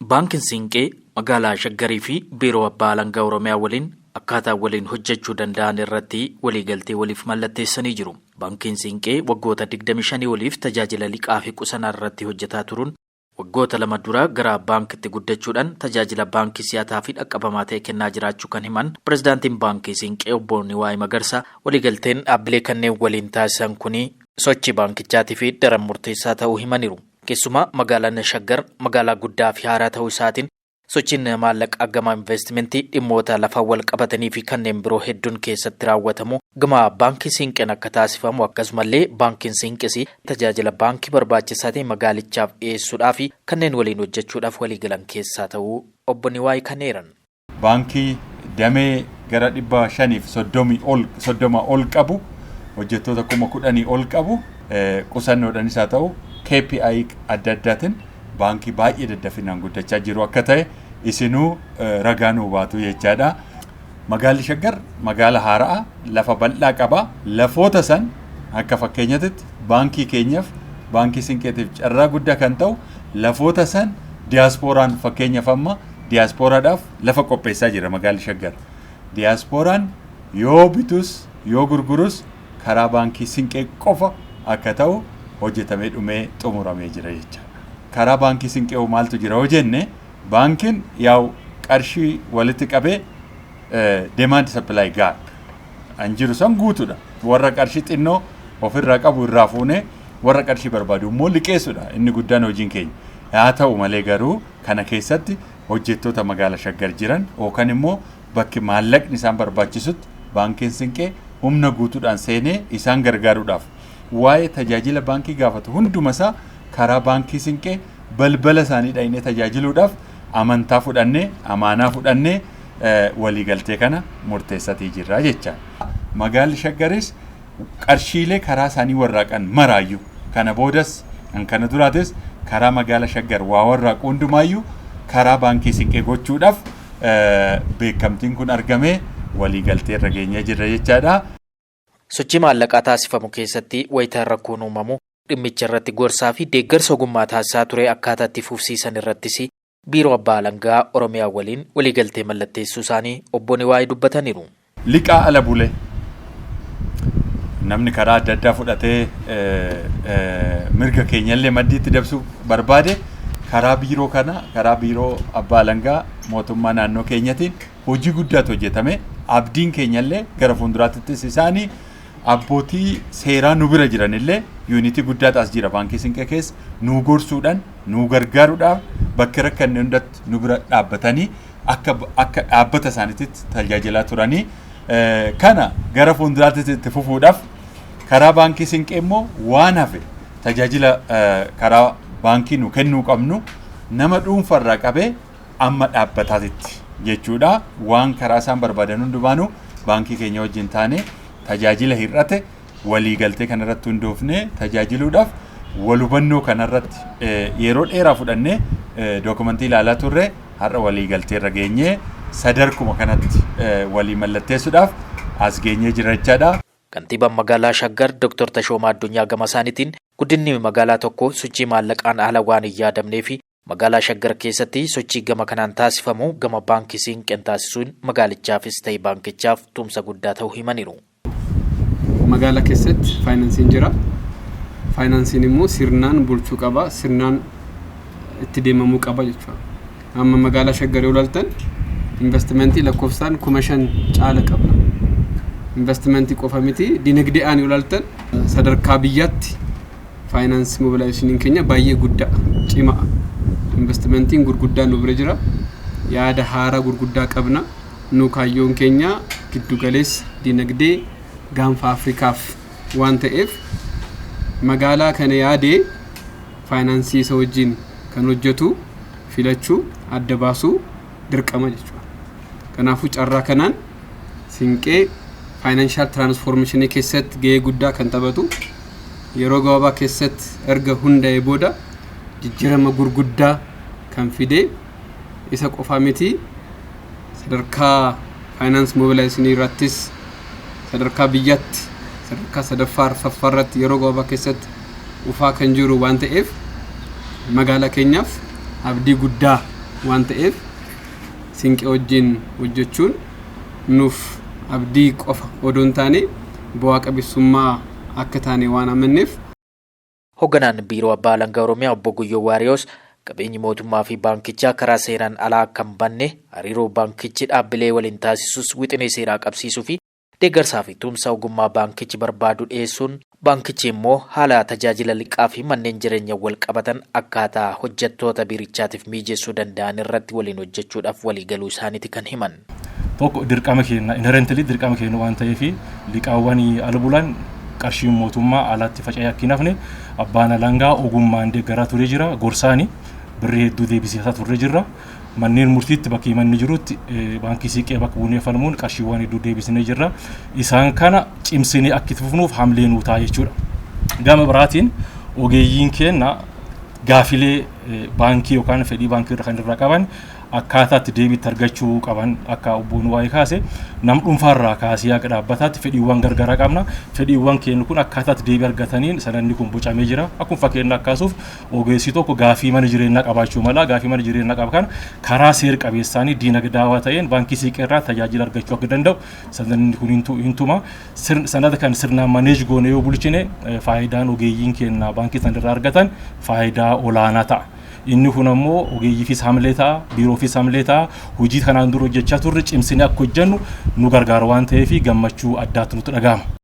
Baankiin Siinqee magaalaa Shaggarii fi biiroo abbaa alangaa Oromiyaa waliin akkaataa waliin hojjechuu danda'an irratti waliigaltee waliif mallatteessanii jiru. Baankiin Siinqee waggoota 25 waliif tajaajila liqaa fi qusannaa irratti hojjetaa turuun waggoota 2 dura gara baankitti guddachuudhaan tajaajila baankii siyaasaa fi dhaqqabamaa ta'e kennaa jiraachuu kan himan pirezidaantiin Baankii Siinqee obbo Niwaay Magarsaa waliigalteen dhaabbilee kanneen waliin taasisan kuni sochii baankichaatii fi daran murteessaa ta'uu himaniiru. Keessumaa magaalaan Shaggar magaalaa guddaa fi haaraa ta'uu isaatiin sochiin maallaqa gama investimentii dhimmoota lafa wal qabatanii fi kanneen biroo hedduun keessatti raawwatamu gama baankii Siinqeen akka taasifamu akkasumallee baankiin Siinqee tajaajila baankii barbaachisaa ta'e magaalichaaf dhiyeessuudhaa fi kanneen waliin hojjechuudhaaf waliigalan keessaa ta'uu obbo Niwaay kaneeran. Baankii damee gara 530 ol qabu hojjettoota 10,000 ol qabu qusannoodhaan isaa ta'u KPI adda addaatiin baankii baay'ee daddafinaan guddachaa jiru akka ta'e isinuu ragaa nuu baatu jechaadha. Magaalli Shaggar magaala haaraa lafa bal'aa qaba. Lafoota san akka fakkeenyatti baankii keenyaaf baankii Siinqeetiif carraa guddaa kan ta'u lafoota san diyaaspooraan fakkeenyaaf amma diyaaspooraadhaaf lafa qopheessaa jira magaalli Shaggar. Diyaasporaan yoo bitus yoo gurgurus karaa baankii Siinqee qofa akka ta'u hojjetamee dhumee xumuramee jira jecha. Karaa baankii Siinqee maaltu jira yoo jenne baankiin yaa'u qarshii walitti qabee demand supply gap anjiru san guutuudha. Warra qarshii xinnoo ofirraa qabu irraa fuunee warra qarshii barbaadu immoo liqeessuudha. Inni guddaan hojiin keenya. Haa ta'u malee garuu kana keessatti hojjettoota magaalaa Shaggar jiran yookaan immoo bakki maallaqni isaan barbaachisutti baankiin Siinqee humna guutuudhaan seenee isaan gargaaruudhaaf waa'ee tajaajila baankii gaafatu hundumasaa karaa baankii Siinqee balbala isaanii dhaynee tajaajiluudhaaf amantaa fudhannee amaanaa fudhannee waliigaltee kana murteessatii jirra jecha. Magaalli Shaggaris qarshiilee karaa isaanii warraaqan maraayyuu kana boodas kana duraatis karaa magaalaa Shaggar waa warraaqu hundumaayyuu karaa baankii Siinqee gochuudhaaf beekamtiin kun argamee waliigaltee irra geenyee jirra jechaadha. Sochii maallaqaa taasifamu keessatti wayitaan rakkoon uumamu dhimmicha irratti gorsaa fi deeggarsa ogummaa taasisaa ture akkaataa itti fufsiisan irrattis biiroo abbaa alangaa Oromiyaa waliin waliigaltee mallatteessuu isaanii obbo Niwaay dubbataniiru. Liqaa ala bulee namni karaa adda addaa fudhatee mirga keenyallee maddiitti dabsuu barbaade karaa biiroo kana karaa biiroo abbaa alangaa mootummaa naannoo keenyatiin hojii guddaatu hojjetame. Abdiin keenyallee gara fuulduraattis isaanii abbootii seeraa nu bira jiranillee yuunitii guddaa taas jira baankii Siinqee keessa nu gorsuudhaan nu gargaaruudhaaf bakka rakkanne hundatti nu bira dhaabbatanii akka dhaabbata isaaniitti tajaajilaa turanii kana gara fuulduraatti itti fufuudhaaf karaa baankii Siinqee immoo waan hafe tajaajila karaa baankii nu kennuu qabnu nama dhuunfarraa qabee amma dhaabbataatti jechuudha. Waan karaa isaan barbaadan hundumaanuu baankii keenya wajjin taane tajaajila hir'ate waliigaltee kanarratti hundoofnee tajaajiluudhaaf wal hubannoo kanarratti yeroo dheeraa fudhannee dookumentii ilaalaa turre har'a waliigaltee irra geenyee sadarkuma kanatti walii mallatteessuudhaaf as geenyee jira jechaadha. Kantiibaan magaalaa Shaggar Dr. Tashoomaa Addunyaa gama isaaniitiin guddinni magaalaa tokko sochii maallaqaan ala waan hin yaadamnee fi magaalaa Shaggar keessatti sochii gama kanaan taasifamu gama baankii Siinqeen taasisuun magaalichaafis ta'e baankichaaf tumsa guddaa ta'uu himaniiru. Magaalaa keessatti faayinaansiin jira. Faayinaansiin immoo sirnaan bulchuu qaba, sirnaan itti deemamuu qaba jechuudha. Amma magaalaa Shaggar yoo ilaaltan investimentii lakkoofsaan 5,000 caala qabna. Investimentii qofa miti dinagdeedhaan yoo ilaaltan sadarkaa biyyaatti faayinaansii mobilaayizeeshiniin keenya baay'ee guddaa cimaa. Investimentiin gurguddaan nu bira jira. Yaada haaraa gurguddaa qabna. Nu kaayyoon keenya giddu galeessa dinagdee gaanfa Afrikaaf waan ta'eef magaalaa kana yaadee faayinaansii isa wajjin kan hojjetu filachuu adda baasuu dirqama jechuudha. Kanaafuu carraa kanaan Siinqee faayinaanshaal tiraansfoormeeshinii keessatti gahee guddaa kan taphatu yeroo gabaabaa keessatti erga hundaa'ee booda jijjiirama gurguddaa kan fide isa qofaa miti sadarkaa faayinaans mobilaayizeeshinii irrattis sadarkaa biyyatti sadarkaa sadaffaa arfaffaarratti yeroo gabaabaa keessatti dhufaa kan jiru waan ta'eef magaalaa keenyaaf abdii guddaa waan ta'eef Siinqee wajjin hojjechuun nuuf abdii qofa odoo hin taane bu'aa qabeessummaa akka taane waan amanneef. Hoogganaan biiroo abbaa alangaa Oromiyaa obbo Guyyoo Waariyoos qabeenyi mootummaa fi baankichaa karaa seeraan alaa akka hin banne hariiroo baankichi dhaabbilee waliin taasisus wixinee seeraa qabsiisuu fi deeggarsaa fi tumsa ogummaa baankichi barbaadu dhiyeessuun baankichi immoo haala tajaajila liqaa fi manneen jireenya wal qabatan akkaataa hojjettoota biirichaatiif mijeessuu danda'an irratti waliin hojjechuudhaaf waliigaluu isaaniiti kan himan. Tokko dirqama keenya inherently dirqama keenya waan ta'eef liqaawwan albulan qarshiin mootummaa alatti faca'ee akka hin hafne abbaan alangaa ogummaan deeggaraa ture jira gorsaani birrii hedduu deebisisaa ture jira manneen murtiitti bakki manni jirutti baankii Siinqee bakka buunee falmuun qarshiiwwan hedduu deebisnee jira isaan kana cimsinee akka itti fufnuuf hamlee nuu ta'a jechuudha. Gama biraatiin ogeeyyiin keenya gaafilee baankii yookaan fedhii baankii irra kan irraa qaban akkaataatti deebiitti argachuu qaban akka obboon waa'ee kaase nam dhuunfaarraa kaasee akka dhaabbataatti fedhiiwwan gargaraa qabna fedhiiwwan keenya kun akkaataatti deebii argataniin sanadni kun bocamee jira akkuma fakkeenya akkaasuuf ogeessi tokko gaafii mana jireenyaa qabaachuu mala gaafii mana jireenyaa qabu kan karaa seer qabeessaanii diinagdaawaa ta'een baankii Siinqee irraa tajaajila argachuu akka danda'u sanadni kun hintuma sanada kan sirnaan maneej goone yoo bulchine faayidaan ogeeyyiin keenya baankii sanarraa argatan faayidaa olaanaa ta'a. Inni kun ammoo ogeeyyiifis hamlee ta'a, biiroofis hamlee ta'a, hojii kanaan dura hojjechaa turre cimsinee akka hojjennu nu gargaara waan ta'eef gammachuu addaatu nutti dhaga'ama.